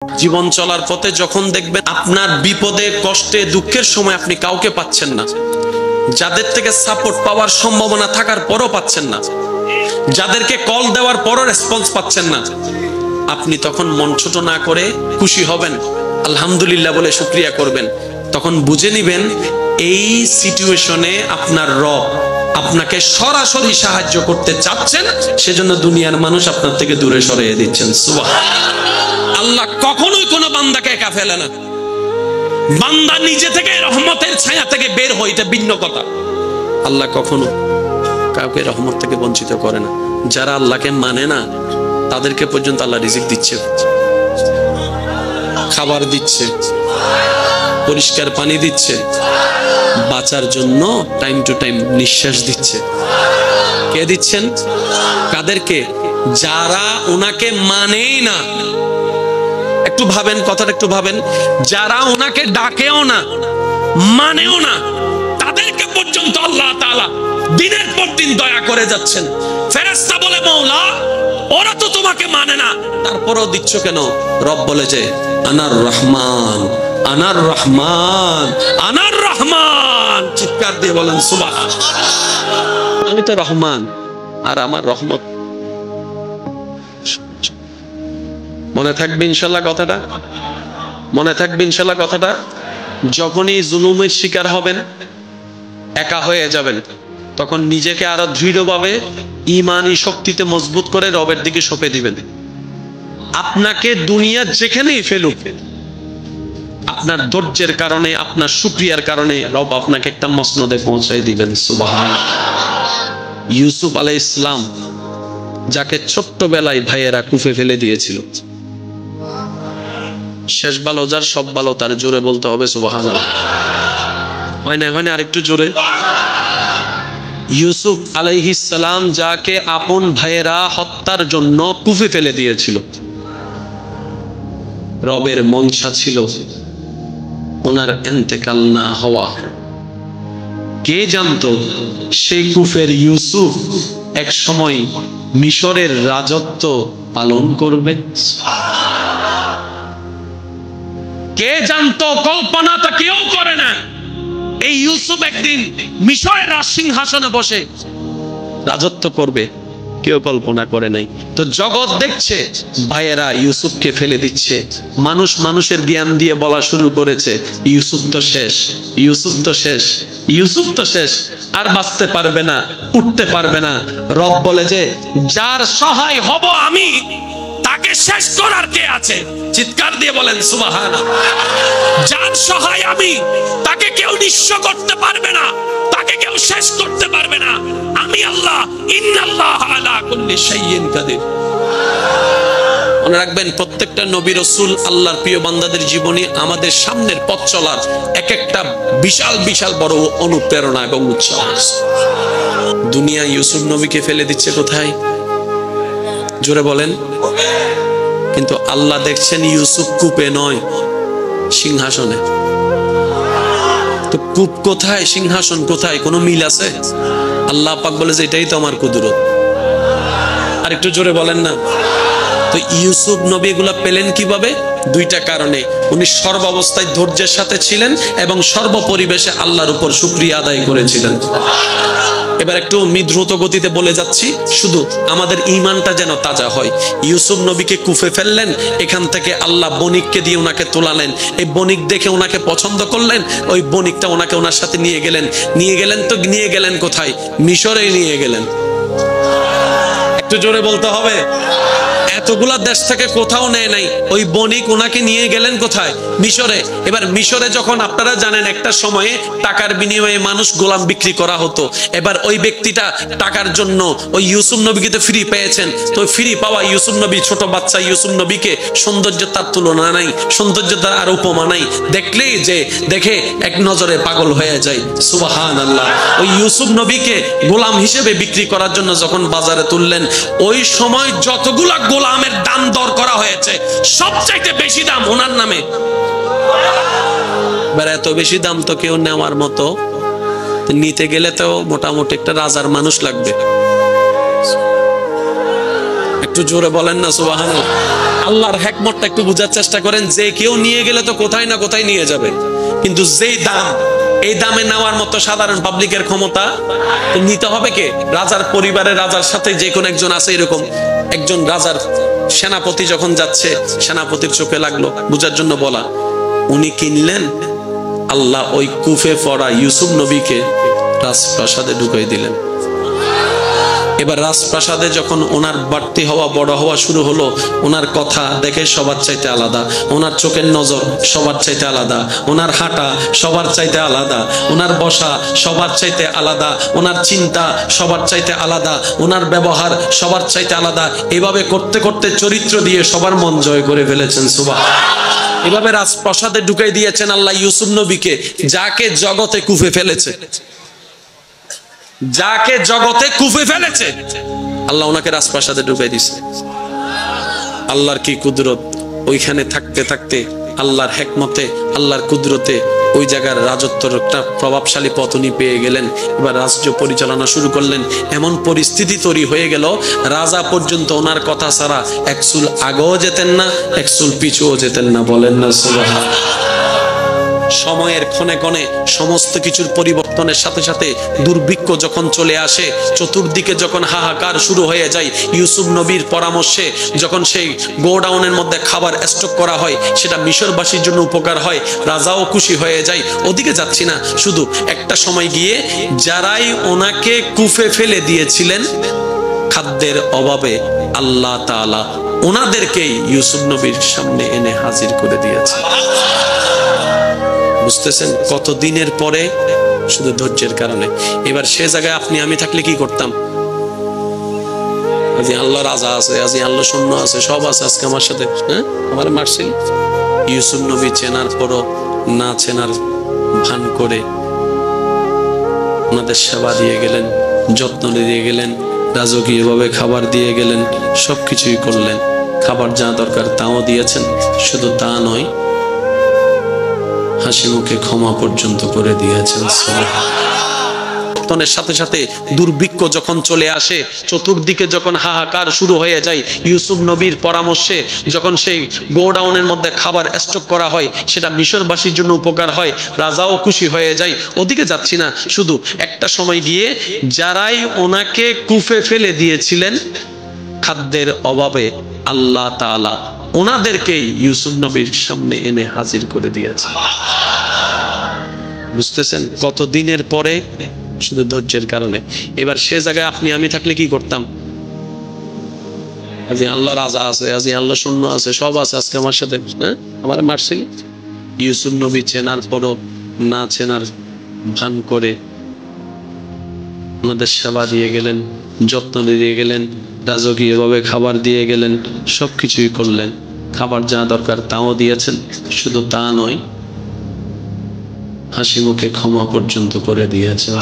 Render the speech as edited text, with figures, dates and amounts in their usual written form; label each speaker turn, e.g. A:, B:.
A: জীবন চলার পথে যখন দেখবেন আপনার বিপদে কষ্টে দুঃখের সময় আপনি কাউকে পাচ্ছেন না, যাদের থেকে সাপোর্ট পাওয়ার সম্ভাবনা থাকার পরও পাচ্ছেন না, যাদেরকে কল দেওয়ার পরও রেসপন্স পাচ্ছেন না, আপনি তখন মন ছোট না করে খুশি হবেন, আলহামদুলিল্লাহ বলে শুকরিয়া করবেন। তখন বুঝে নিবেন এই সিচুয়েশনে আপনার রব আপনাকে সরাসরি সাহায্য করতে চাচ্ছেন, সেজন্য দুনিয়ার মানুষ আপনার থেকে দূরে সরিয়ে দিচ্ছেন। সুবহানাল্লাহ। আল্লাহ কখনোই কোনো বান্দাকে একা ফেলে না। বান্দা নিজে থেকে রহমতের ছায়া থেকে বের হয়, এটা ভিন্ন কথা। আল্লাহ কখনো কাউকে রহমত থেকে বঞ্চিত করে না। যারা আল্লাহকে মানে না তাদেরকে পর্যন্ত আল্লাহ রিজিক দিচ্ছে, খাবার দিচ্ছে, পরিষ্কার পানি দিচ্ছে, বাঁচার জন্য টাইম টু টাইম নিঃশ্বাস দিচ্ছে। কে দিচ্ছেন? কাদেরকে? যারা ওনাকে মানেই না। একটু ভাবেন, কথাটা একটু ভাবেন। যারা ওনাকে ডাকেও না, মানেও না, তাদেরকে পর্যন্ত আল্লাহ তাআলা দিনের পর দিন দয়া করে যাচ্ছেন। ফেরেশতা বলে, মওলা ওরা তো তোমাকে মানে না, তারপরেও দিচ্ছ কেন? রব বলে যে আনার রহমান, আনার রহমান, আনার রহমান। চিৎকার দিয়ে বলেন সুবহানাল্লাহ। আমি তো রহমান, আর আমার রহমত। মনে থাকবে ইনশাল্লাহ কথাটা, মনে থাকবে ইনশাল্লাহ কথাটা। যখনই জুলুমের শিকার হবেন, একা হয়ে যাবেন, তখন নিজেকে আরো দৃঢ়ভাবে ঈমানি শক্তিতে মজবুত করে রবের দিকে সঁপে দিবেন। আপনাকে দুনিয়া যেখানেই ফেলুক, আপনার ধৈর্যের কারণে, আপনার শুকরিয়ার কারণে রব আপনাকে একটা মসনদে পৌঁছায় দিবেন। সুবহানাল্লাহ। ইউসুফ আলাইহিস সালাম, যাকে ছোট্টবেলায় ভাইয়েরা কুফে ফেলে দিয়েছিল, শেষ ভালো যার সব ভালো তার, জোরে বলতে হবে সুবহানাল্লাহ। হয় না, হয় না, আরেকটু জোরে। ইউসুফ আলাইহিস সালাম, যাকে আপন ভাইয়েরা হত্যার জন্য কুফে ফেলে দিয়েছিল, রবের মনসা ছিল ওনার ইন্তেকাল না হওয়া। কে জানতো সেই কুফের ইউসুফ এক সময় মিশরের রাজত্ব পালন করবে? কে জানতো? কল্পনা তো কেউ করে না এই ইউসুফ একদিন মিশরের রাজসিংহাসনে বসে রাজত্ব করবে, কেউ কল্পনা করে নাই। তো জগৎ দেখছে ভাইয়েরা ইউসুফকে ফেলে দিচ্ছে, মানুষ মানুষের জ্ঞান দিয়ে বলা শুরু করেছে ইউসুফ তো শেষ, ইউসুফ তো শেষ, ইউসুফ তো শেষ, আর বাঁচতে পারবে না, উঠতে পারবে না। রব বলে যে যার সহায় হব আমি, তাকে শেষ করার কে আছে? চিৎকার দিয়ে বলেন সুবহানাল্লাহ। যার সহায় আমি, তাকে কেউ নিঃস্ব করতে পারবে না, তাকে কেউ শেষ করতে পারবে না। আমি আল্লাহ, ইন্নাল্লাহা আলা কুল্লি শাইইন কাদির। মনে রাখবেন, প্রত্যেকটা নবী রাসূল আল্লাহর প্রিয় বান্দাদের জীবনী আমাদের সামনের পথ চলার এক একটা বিশাল বিশাল বড় অনুপ্রেরণা এবং উৎসাহ। দুনিয়া ইউসুফ নবীকে ফেলে দিচ্ছে কোথায়? জোরে বলেন। কিন্তু আল্লাহ দেখছেন ইউসুফ কূপে নয়, সিংহাসনে। তো কূপ কোথায়, সিংহাসন কোথায়, কোনো মিল আছে? আল্লাহ পাক বলে যে এটাই তো আমার কুদরত। আর একটু জোরে বলেন না। তো ইউসুফ নবী এগুলা পেলেন কিভাবে? দুইটা কারণে। উনি সর্বাবস্থায় ধৈর্যের সাথে ছিলেন এবং সর্বপরিবেশে আল্লাহর উপর শুকরিয়া আদায় করেছিলেন। এবার একটু দ্রুত গতিতে বলে যাচ্ছি, শুধু আমাদের ঈমানটা যেন তাজা হয়। ইউসুফ নবীকে কুফে ফেললেন, এখান থেকে আল্লাহ বণিককে দিয়ে ওনাকে তোলালেন। এই বণিক দেখে ওনাকে পছন্দ করলেন, ওই বণিকটা ওনাকে ওনার সাথে নিয়ে গেলেন। নিয়ে গেলেন তো নিয়ে গেলেন কোথায়? মিশরে নিয়ে গেলেন। একটু জোরে বলতে হবে। এতগুলা দেশ থেকে কোথাও নেয় নাই, ওই বণিক ওনাকে নিয়ে গেলেন কোথায়? মিশরে। এবার মিশরে যখন, আপনারা জানেন একটা সময়ে টাকার বিনিময়ে মানুষ গোলাম বিক্রি করা হতো। এবার ওই ব্যক্তিটা টাকার জন্য ওই ইউসুফ নবীকে তো ফ্রি পেয়েছেন, তো ফ্রি পাওয়া ইউসুফ নবী, ছোট বাচ্চা ইউসুফ নবীকে, সৌন্দর্য তার তুলনা নাই, সৌন্দর্য তার আর উপমা নাই, দেখলেই যে দেখে এক নজরে পাগল হয়ে যায়। সুবহানাল্লাহ। ওই ইউসুফ নবীকে গোলাম হিসেবে বিক্রি করার জন্য যখন বাজারে তুললেন, ওই সময় যতগুলা গোলামের দাম দর করা হয়েছে, সবচাইতে বেশি দাম ওনার নামে। এত বেশি দাম তো কেউ নেওয়ার মতো, নিতে গেলে তো মোটামুটি একটা রাজার মানুষ লাগবে। একটু জোরে বলেন না সুবহানাল্লাহ। আল্লাহর হিকমতটা একটু বোঝার চেষ্টা করেন। যে কেউ নিয়ে গেলে তো কোথায় না কোথায় নিয়ে যাবে, কিন্তু যেই দাম, এই দামে নেওয়ার মতো সাধারণ পাবলিকের ক্ষমতা নিতে হবে কে? রাজার পরিবারের রাজার সাথে যে কোনো একজন আছে, এরকম একজন রাজার সেনাপতি যখন যাচ্ছে, সেনাপতির চোখে লাগলো, বুঝার জন্য বলা, উনি কিনলেন। আল্লাহ ওই কুফে পড়া ইউসুফ নবীকে রাজপ্রাসাদে ঢুকাই দিলেন। এবার রাজপ্রাসাদে যখন ওনার বাড়তি হওয়া, বড় হওয়া শুরু হলো, ওনার কথা দেখে সবার চাইতে আলাদা, ওনার চোখের নজর সবার চাইতে আলাদা, ওনার হাঁটা সবার চাইতে আলাদা, ওনার বসা সবার চাইতে আলাদা, ওনার চিন্তা সবার চাইতে আলাদা, ওনার ব্যবহার সবার চাইতে আলাদা। এভাবে করতে করতে চরিত্র দিয়ে সবার মন জয় করে ফেলেছেন। সুবহানাল্লাহ। এভাবে রাজপ্রাসাদে ঢুকাই দিয়েছেন আল্লাহ ইউসুফ নবীকে, যাকে জগতে কুফে ফেলেছে, যাকে জগতে কুফে ফেলেছে, আল্লাহ ওনাকে রাজপ্রাসাদে ঢুকাই দিয়েছে। আল্লাহর কি কুদরত! ওইখানে থাকতে থাকতে আল্লাহর হিকমতে, আল্লাহর কুদরতে ওই জায়গার রাজত্বর একটা প্রভাবশালী পথ উনি পেয়ে গেলেন। এবার রাজ্য পরিচালনা শুরু করলেন। এমন পরিস্থিতি তৈরি হয়ে গেল, রাজা পর্যন্ত ওনার কথা ছাড়া এক চুল আগেও যেতেন না, এক চুল পিছুও যেতেন না। বলেন না সুবহানাল্লাহ। সময়ের ক্ষণে ক্ষণে সমস্ত কিছুর পরিবর্তনের সাথে সাথে দুর্ভিক্ষ যখন চলে আসে, চতুর্দিকে যখন হাহাকার শুরু হয়ে যায়, ইউসুফ নবীর পরামর্শে যখন সেই গোডাউনের মধ্যে খাবার স্টক করা হয়, সেটা মিশরবাসীর জন্য উপকার হয়, রাজাও খুশি হয়ে যায়। ওদিকে যাচ্ছি না, শুধু একটা সময় গিয়ে যারাই ওনাকে কুফে ফেলে দিয়েছিলেন খাদ্যের অভাবে, আল্লাহ তাআলা ওনাদেরকেই ইউসুফ নবীর সামনে এনে হাজির করে দিয়েছে। বুঝতেছেন কত দিনের পরে? শুধু ধৈর্যের কারণে। এবার সে জায়গায় আপনি আমি থাকলে কি করতাম? আজি আল্লাহ রাজা আছে, আজি আল্লাহ শূন্য আছে, সব আছে আজকে আমার সাথে, হ্যাঁ আমার মারছিল। ইউসুফ নবী চেনার পরও না চেনার ভান করে ওনাদের সেবা দিয়ে গেলেন, যত্ন দিয়ে গেলেন, রাজকীয়ভাবে খাবার দিয়ে গেলেন, সবকিছুই করলেন। খাবার যা দরকার তাও দিয়েছেন। শুধু তা নয়, হাসি মুখে ক্ষমা পর্যন্ত করে দিয়েছেন। সাথে সাথে দুর্ভিক্ষ যখন চলে আসে, চতুর্দিকে যখন হাহাকার শুরু হয়ে যায়, ইউসুফ নবীর পরামর্শে যখন সেই গোডাউনের মধ্যে খাবার স্টক করা হয়, সেটা মিশরবাসীর জন্য উপকার হয়, রাজাও খুশি হয়ে যায়। ওদিকে যাচ্ছি না, শুধু একটা সময় গিয়ে যারাই ওনাকে কুফে ফেলে দিয়েছিলেন খাদ্যের অভাবে, আল্লাহ তাআলা ওনাদেরকে ইউসুফ নবীর সামনে এনে হাজির করে দিয়েছে। বুঝতেছেন কত দিনের পরে? শুধু ধৈর্যের কারণে। এবার সে জায়গায় আপনি আমি থাকলে কি করতাম? আজি আল্লাহ রাজা আছে, আজি আল্লাহ শূন্য আছে, সব আছে আজকে আমার সাথে, হ্যাঁ আমার মারছিল। ইউসুফ নবী চেনার পরও না চেনার ভান করে ওনাদের সেবা দিয়ে গেলেন, যত্ন দিয়ে গেলেন, রাজকীয়ভাবে খাবার দিয়ে গেলেন, সবকিছুই করলেন। খাবার যা দরকার তাও দিয়েছেন। শুধু তা নয়, হাসি মুখে ক্ষমা পর্যন্ত করে দিয়েছেন।